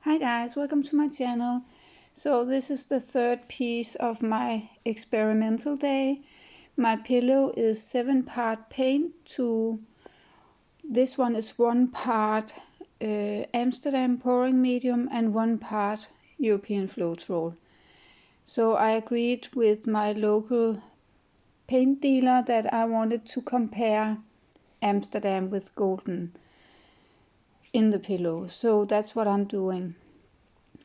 Hi guys, welcome to my channel. So this is the third piece of my experimental day. My pillow is 7-part paint to this one is 1 part Amsterdam pouring medium and 1 part European floetrol. So I agreed with my local paint dealer that I wanted to compare Amsterdam with golden in the pillow. So that's what I'm doing.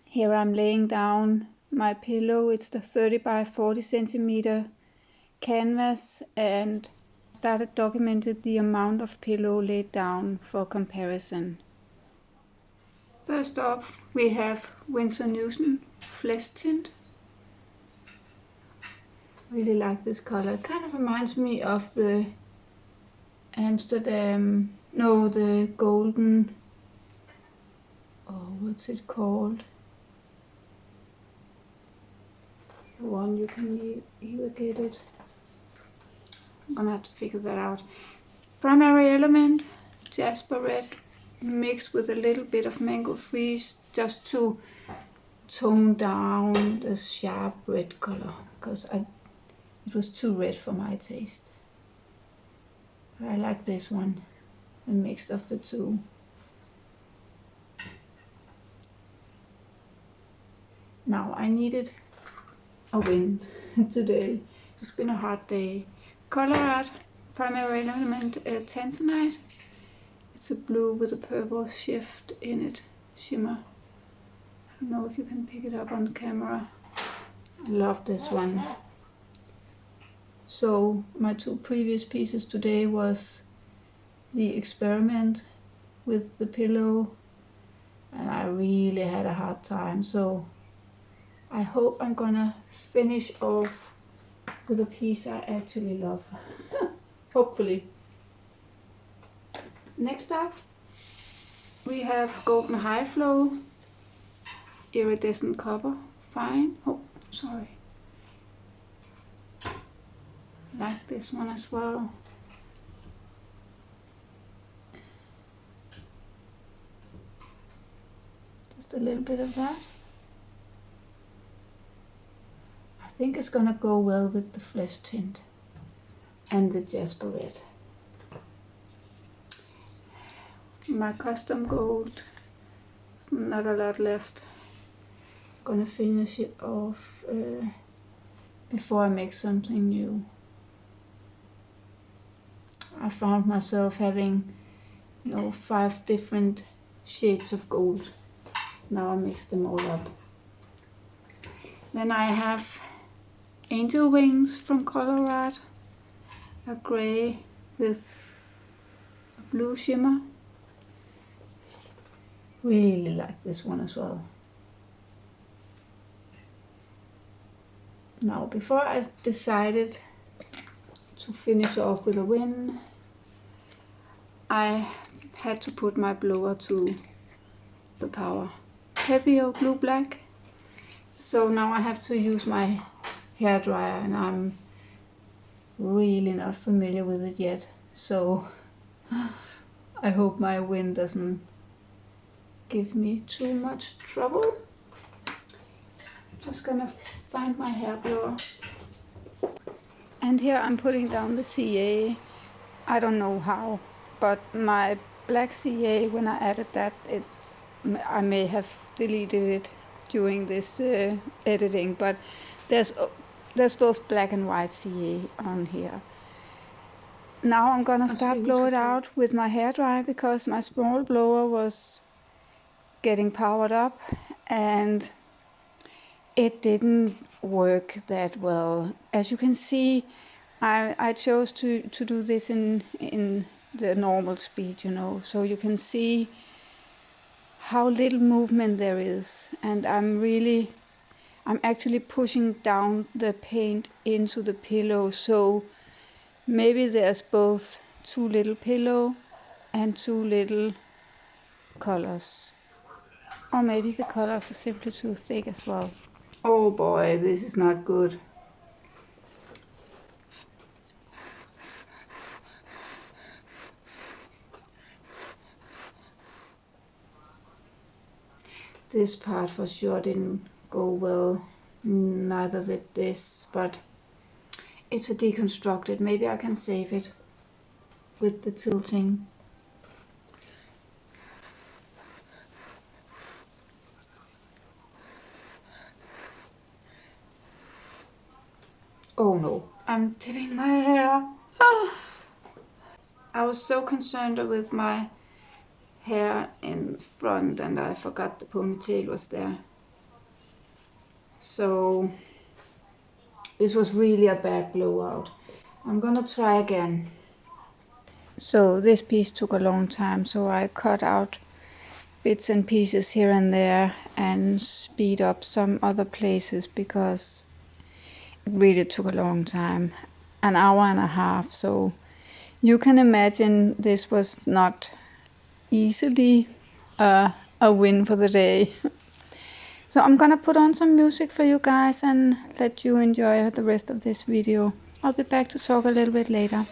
Here I'm laying down my pillow. It's the 30 by 40 centimeter canvas, and started documented the amount of pillow laid down for comparison. First up we have Winsor Newton Flesh Tint. Really like this color. It kind of reminds me of the the golden, what's it called? The one you can either get it. I'm gonna have to figure that out. Primary element, Jasper Red mixed with a little bit of Mango Freeze just to tone down the sharp red color, because it was too red for my taste. I like this one, the mix of the two. Now I needed a win today. It's been a hard day. COLOURARTE primary element Tanzanite. It's a blue with a purple shift in it, shimmer. I don't know if you can pick it up on camera. I love this one. So my two previous pieces today was the experiment with the pillow, and I really had a hard time. So I hope I'm gonna finish off with a piece I actually love. Hopefully. Next up we have Golden High Flow Iridescent Copper Fine. Oh, sorry. Like this one as well. Just a little bit of that. I think it's gonna go well with the flesh tint and the Jasper Red. My custom gold, there's not a lot left. I'm gonna finish it off before I make something new. I found myself having 5 different shades of gold. Now I mix them all up. Then I have Angel Wings from COLOURARTE, a gray with a blue shimmer. Really like this one as well. Now before I decided to finish off with a win, I had to put my blower to the power. Pepio Glue Black. So now I have to use my hairdryer, and I'm really not familiar with it yet. So I hope my win doesn't give me too much trouble. Just gonna find my hair blower. And here I'm putting down the CA. I don't know how, but my black CA, when I added that, I may have deleted it during this editing, but there's both black and white CA on here. Now I'm gonna start blow it out with my hairdryer, because my small blower was getting powered up and it didn't work that well. As you can see, I chose to do this in the normal speed, so you can see how little movement there is, and I'm actually pushing down the paint into the pillow, so maybe there's both too little pillow and too little colors, or maybe the colors are simply too thick as well. Oh boy, this is not good. This part for sure didn't go well, neither did this, but it's a deconstructed. Maybe I can save it with the tilting. Oh no, I'm tipping my hair. I was so concerned with my hair in front and I forgot the ponytail was there. So this was really a bad blowout. I'm gonna try again. So this piece took a long time, so I cut out bits and pieces here and there and speed up some other places because it really took a long time, an hour and a half. So you can imagine this was not easily a win for the day. So I'm gonna put on some music for you guys and let you enjoy the rest of this video. I'll be back to talk a little bit later.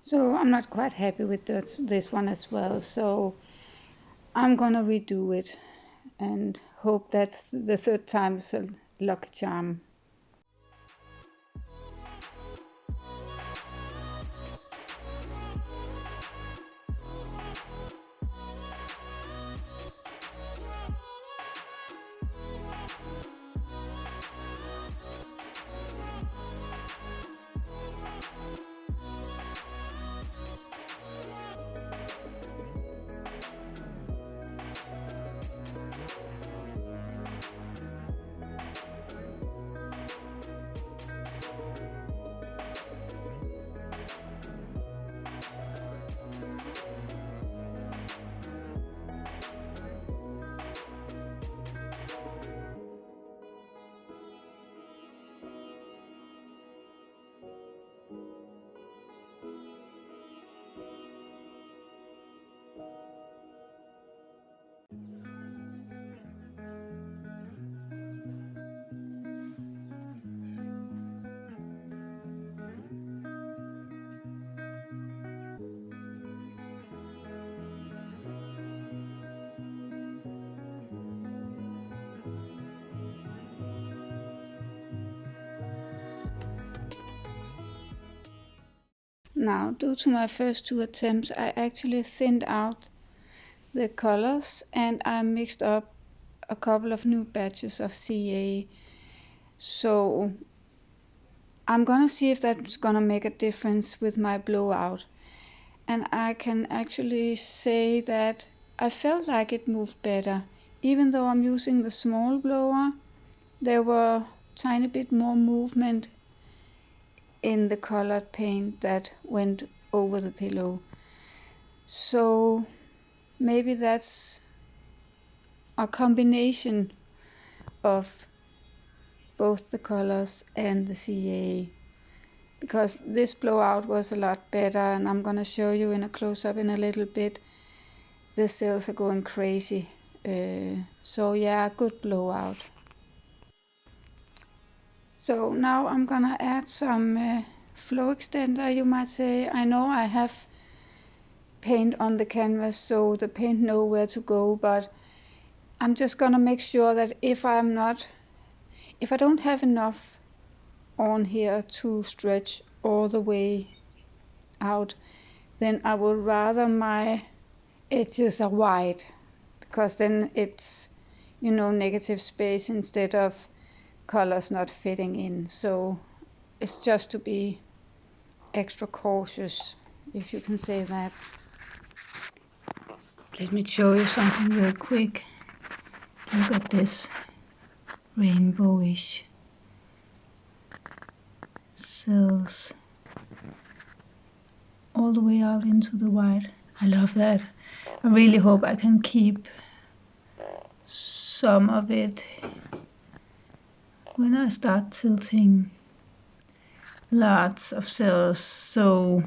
So I'm not quite happy with this one as well, so I'm gonna redo it and hope that the third time is a lucky charm. Now, due to my first two attempts, I actually thinned out the colors and I mixed up a couple of new batches of CA. So I'm gonna see if that's gonna make a difference with my blowout. And I can actually say that I felt like it moved better. Even though I'm using the small blower, there were tiny bit more movement in the colored paint that went over the pillow. So maybe that's a combination of both the colors and the CA, because this blowout was a lot better, and I'm gonna show you in a close-up in a little bit. The cells are going crazy. So yeah, good blowout. So now I'm gonna add some flow extender, you might say. I know I have paint on the canvas, so the paint know where to go, but I'm just gonna make sure that if I don't have enough on here to stretch all the way out, then I would rather my edges are white, because then it's, you know, negative space instead of colors not fitting in. So it's just to be extra cautious, if you can say that. Let me show you something real quick. Look at this rainbowish cells all the way out into the white. I love that. I really hope I can keep some of it when I start tilting lots of cells. So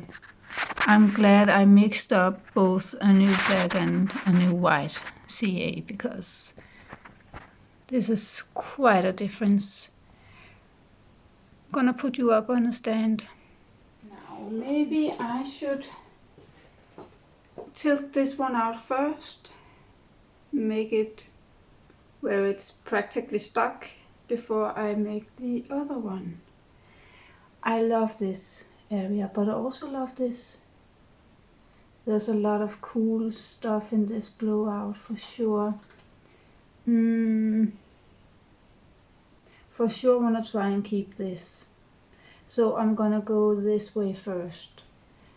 I'm glad I mixed up both a new black and a new white CA, because this is quite a difference. I'm gonna put you up on a stand. Now maybe I should tilt this one out first, make it where it's practically stuck before I make the other one. I love this area, but I also love this. There's a lot of cool stuff in this blowout for sure. For sure wanna try and keep this. So I'm gonna go this way first.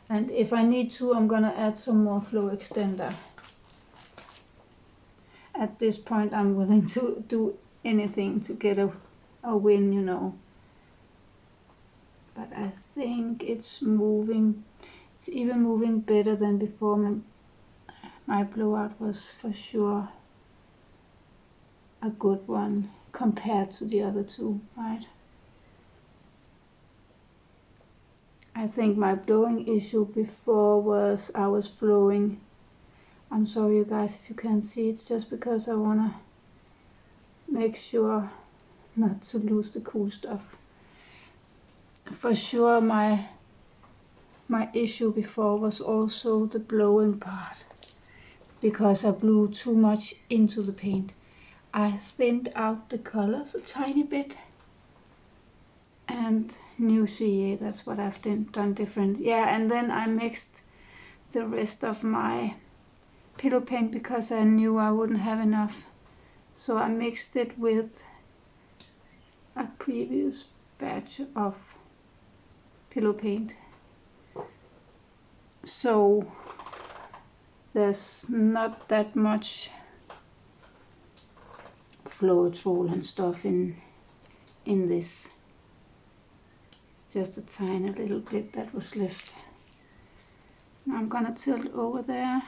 And if I need to, I'm gonna add some more flow extender. At this point, I'm willing to do anything to get a win, you know. But I think it's moving. It's even moving better than before. My blowout was for sure a good one compared to the other two, right? I think my blowing issue before was I was blowing. I'm sorry you guys if you can't see, it's just because I wanna make sure not to lose the cool stuff. For sure my my issue before was also the blowing part, because I blew too much into the paint. I thinned out the colors a tiny bit, and new CA, that's what I've done different. Yeah, and then I mixed the rest of my pillow paint because I knew I wouldn't have enough. So I mixed it with a previous batch of pillow paint. So there's not that much floetrol and stuff in this. Just a tiny little bit that was left. Now I'm gonna tilt over there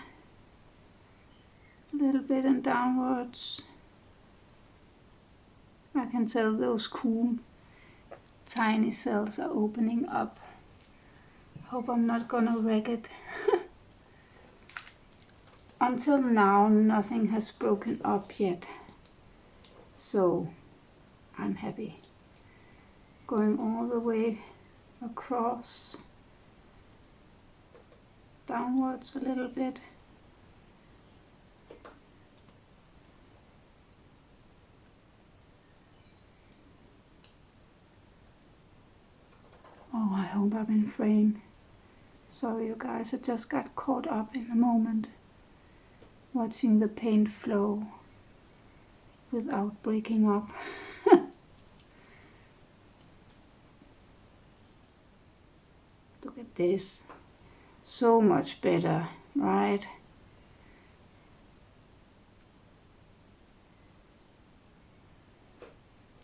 a little bit and downwards. I can tell those cool tiny cells are opening up. Hope I'm not gonna wreck it. Until now nothing has broken up yet, so I'm happy. Going all the way across, downwards a little bit. Oh, I hope I'm in frame. Sorry you guys, I just got caught up in the moment, watching the paint flow without breaking up. Look at this. So much better, right?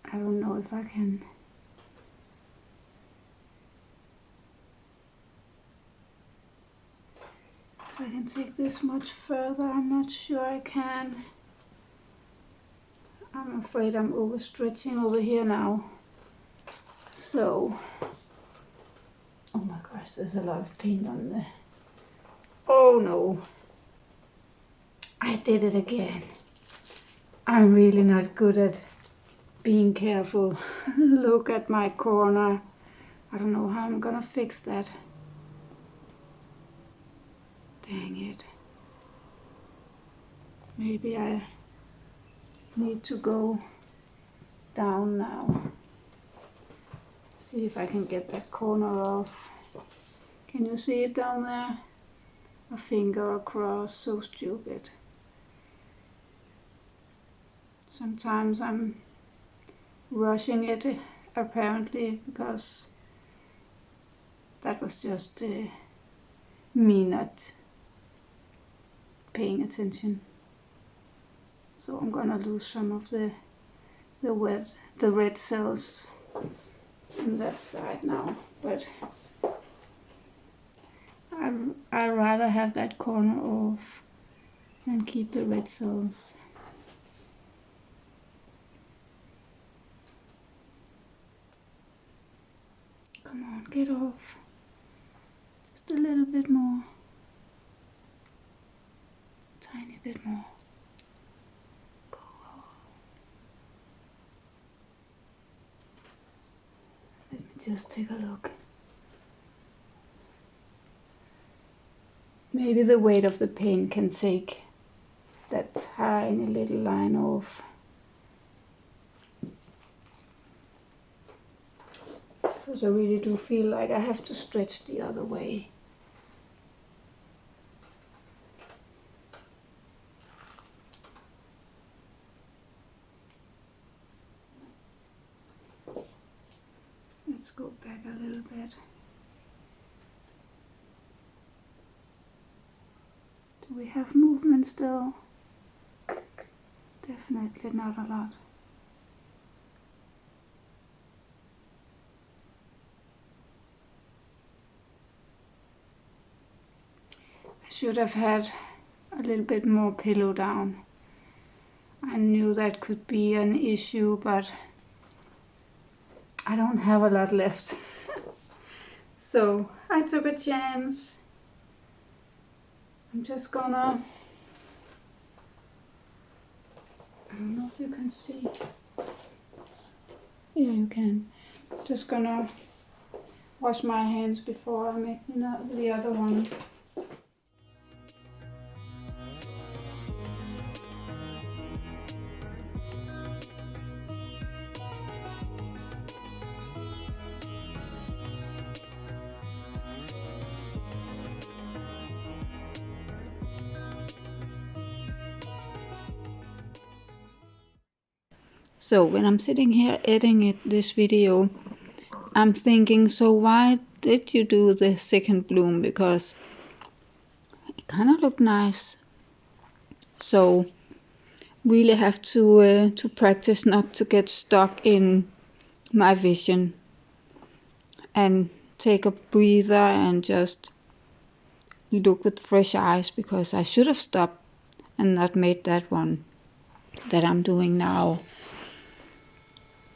I don't know if I can. If I can take this much further, I'm not sure I can. I'm afraid I'm overstretching over here now. So, oh my gosh, there's a lot of paint on there. Oh no, I did it again. I'm really not good at being careful. Look at my corner. I don't know how I'm gonna fix that. Dang it. Maybe I need to go down now. See if I can get that corner off. Can you see it down there? A finger across, so stupid. Sometimes I'm rushing it apparently because that was just me not paying attention. So I'm gonna lose some of the red cells on that side now, but I'd rather have that corner off than keep the red cells. Come on, get off. Just a little bit more. Tiny bit more. Go off. Let me just take a look. Maybe the weight of the paint can take that tiny little line off. Because I really do feel like I have to stretch the other way. Let's go back a little bit. Do we have movement still? Definitely not a lot. I should have had a little bit more pillow down. I knew that could be an issue, but I don't have a lot left. So I took a chance. I'm just gonna, I don't know if you can see. Yeah, you can. Just gonna wash my hands before I make the other one. So when I'm sitting here editing this video, I'm thinking, so why did you do the second bloom? Because it kind of looked nice. So really have to practice not to get stuck in my vision and take a breather and just look with fresh eyes, because I should have stopped and not made that one that I'm doing now.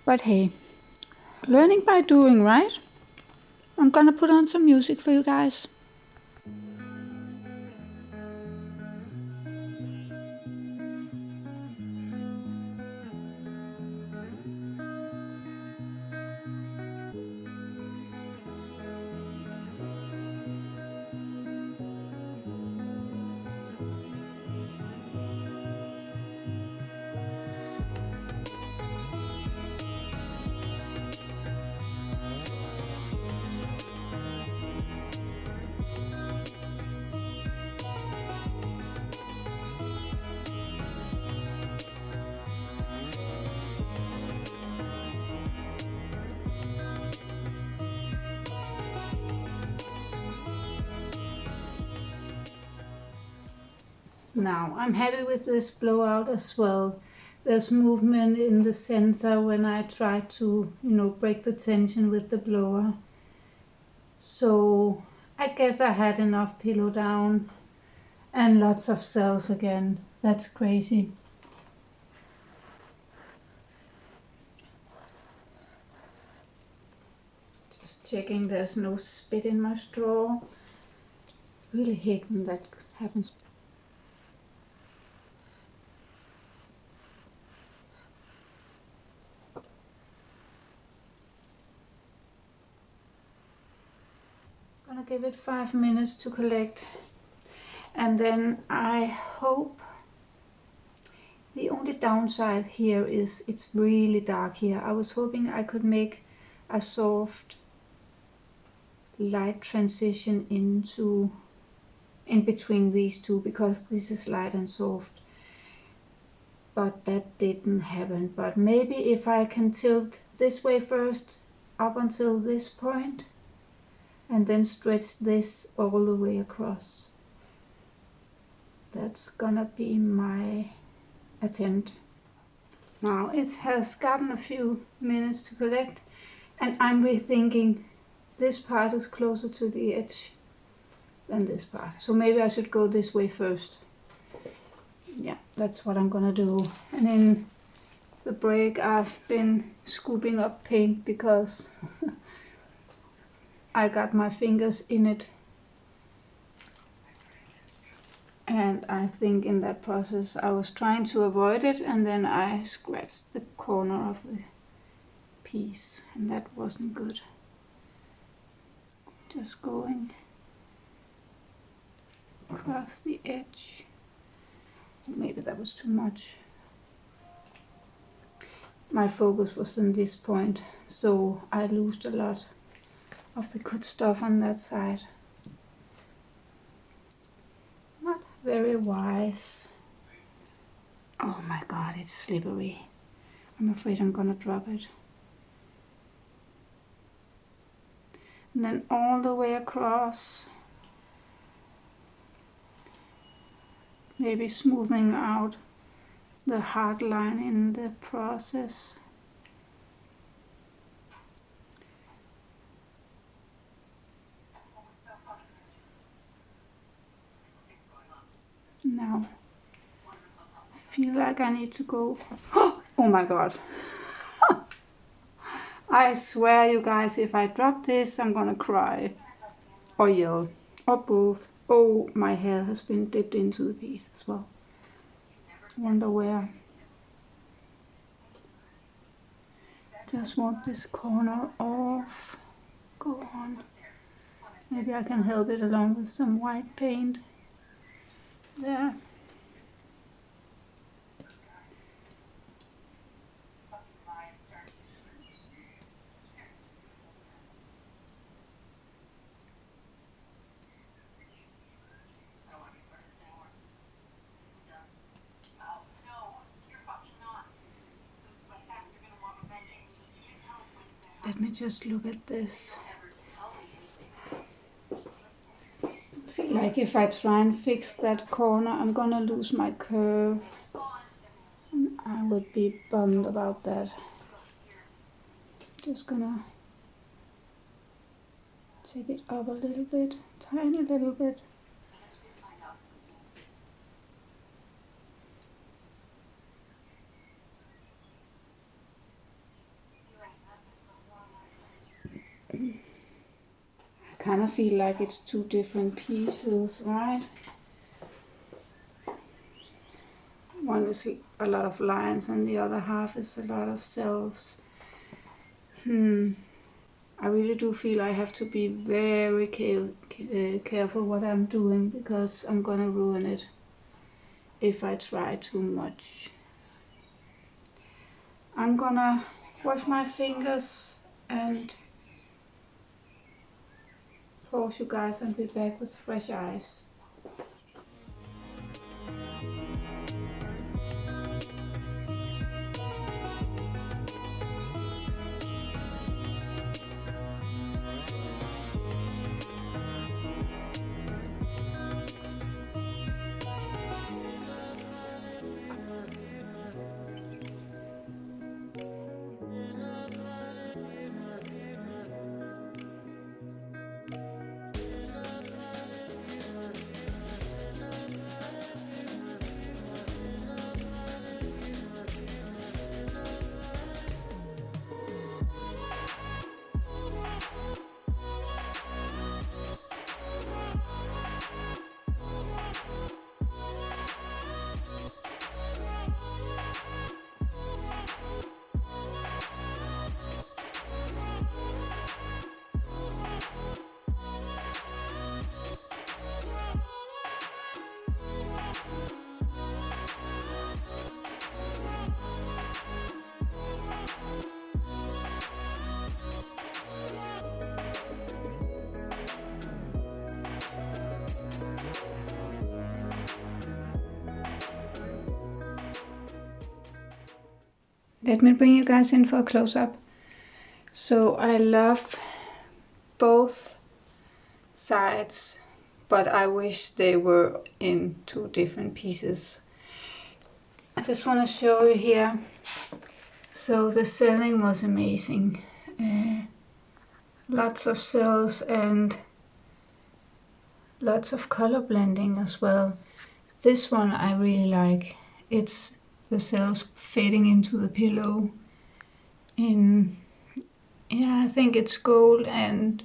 But hey, learning by doing, right? I'm gonna put on some music for you guys. Now, I'm happy with this blowout as well. There's movement in the center when I try to, break the tension with the blower. So I guess I had enough pillow down and lots of cells again. That's crazy. Just checking there's no spit in my straw. Really hate when that happens. Gonna give it 5 minutes to collect, and then I hope. The only downside here is it's really dark here. I was hoping I could make a soft light transition in between these two, because this is light and soft, but that didn't happen. But maybe if I can tilt this way first up until this point and then stretch this all the way across, that's gonna be my attempt. Now it has gotten a few minutes to collect, and I'm rethinking this part is closer to the edge than this part, so maybe I should go this way first. Yeah, that's what I'm gonna do. And in the break I've been scooping up paint because I got my fingers in it, and I think in that process I was trying to avoid it, and then I scratched the corner of the piece, and that wasn't good. Just going across the edge. Maybe that was too much. My focus was in this point, so I lost a lot of the good stuff on that side. Not very wise. Oh my god, it's slippery. I'm afraid I'm gonna drop it. And then all the way across, maybe smoothing out the hard line in the process. Now, I feel like I need to go. Oh my god. I swear, you guys, if I drop this, I'm gonna cry. Or yell. Or both. Oh, my hair has been dipped into the piece as well. Wonder where. Just want this corner off. go on. Maybe I can help it along with some white paint there. Let me just look at this. I feel like if I try and fix that corner, I'm gonna lose my curve. And I would be bummed about that. Just gonna take it up a little bit, tiny little bit. I kind of feel like it's two different pieces, right? One is a lot of lines and the other half is a lot of cells. I really do feel I have to be very careful what I'm doing, because I'm gonna ruin it if I try too much. I'm gonna wash my fingers and pause you guys and be back with fresh eyes. Let me bring you guys in for a close-up. So I love both sides, but I wish they were in two different pieces. I just want to show you here. So the selling was amazing. Lots of cells and lots of color blending as well. This one I really like. It's the cells fading into the pillow in, yeah, I think it's gold and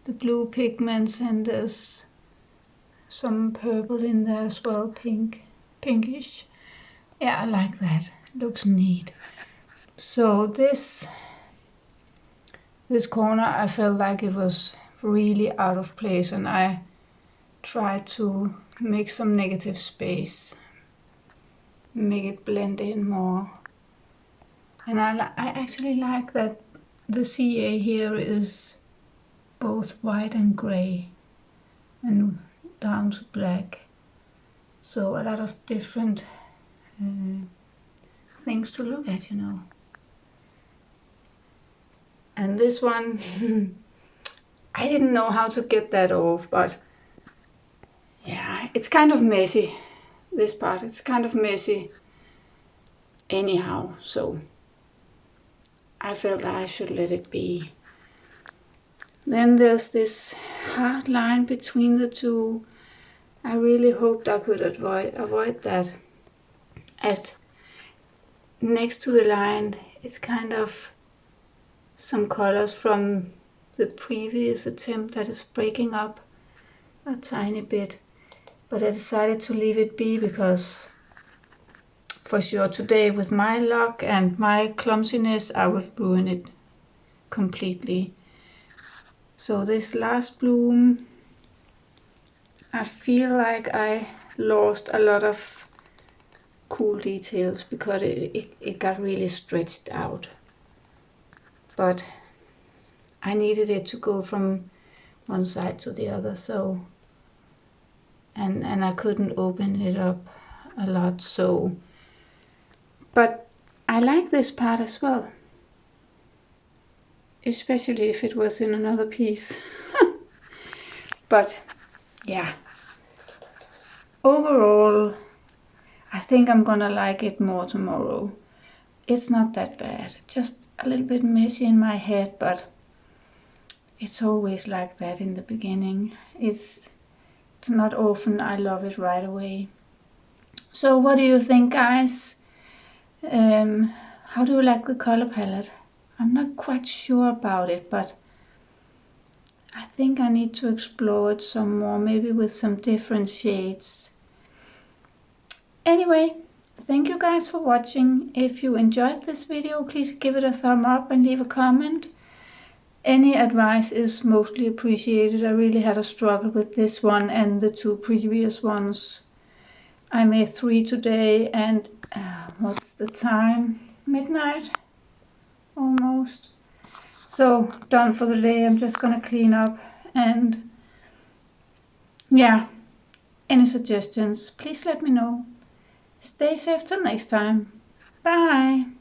the blue pigments, and there's some purple in there as well, pinkish. Yeah, I like that. Looks neat. So this corner, I felt like it was really out of place, and I tried to make some negative space, make it blend in more. And I actually like that the CA here is both white and gray and down to black. So a lot of different things to look at, you know. And this one, I didn't know how to get that off, but yeah, it's kind of messy. This part, it's kind of messy anyhow, so I felt that I should let it be. Then there's this hard line between the two. I really hoped I could avoid that. Next to the line, it's kind of some colors from the previous attempt that is breaking up a tiny bit. But I decided to leave it be, because for sure today, with my luck and my clumsiness, I would ruin it completely. So this last bloom, I feel like I lost a lot of cool details because it got really stretched out. But I needed it to go from one side to the other, so and I couldn't open it up a lot, so but I like this part as well, especially if it was in another piece. But yeah, overall I think I'm gonna like it more tomorrow. It's not that bad, just a little bit messy in my head, but it's always like that in the beginning. It's not often I love it right away. So what do you think, guys? How do you like the color palette? I'm not quite sure about it, but I think I need to explore it some more, maybe with some different shades. Anyway, thank you guys for watching. If you enjoyed this video, please give it a thumb up and leave a comment. Any advice is mostly appreciated. I really had a struggle with this one and the two previous ones. I made 3 today, and what's the time? Midnight? Almost. So, done for the day. I'm just gonna clean up, and yeah, any suggestions, please let me know. Stay safe till next time. Bye!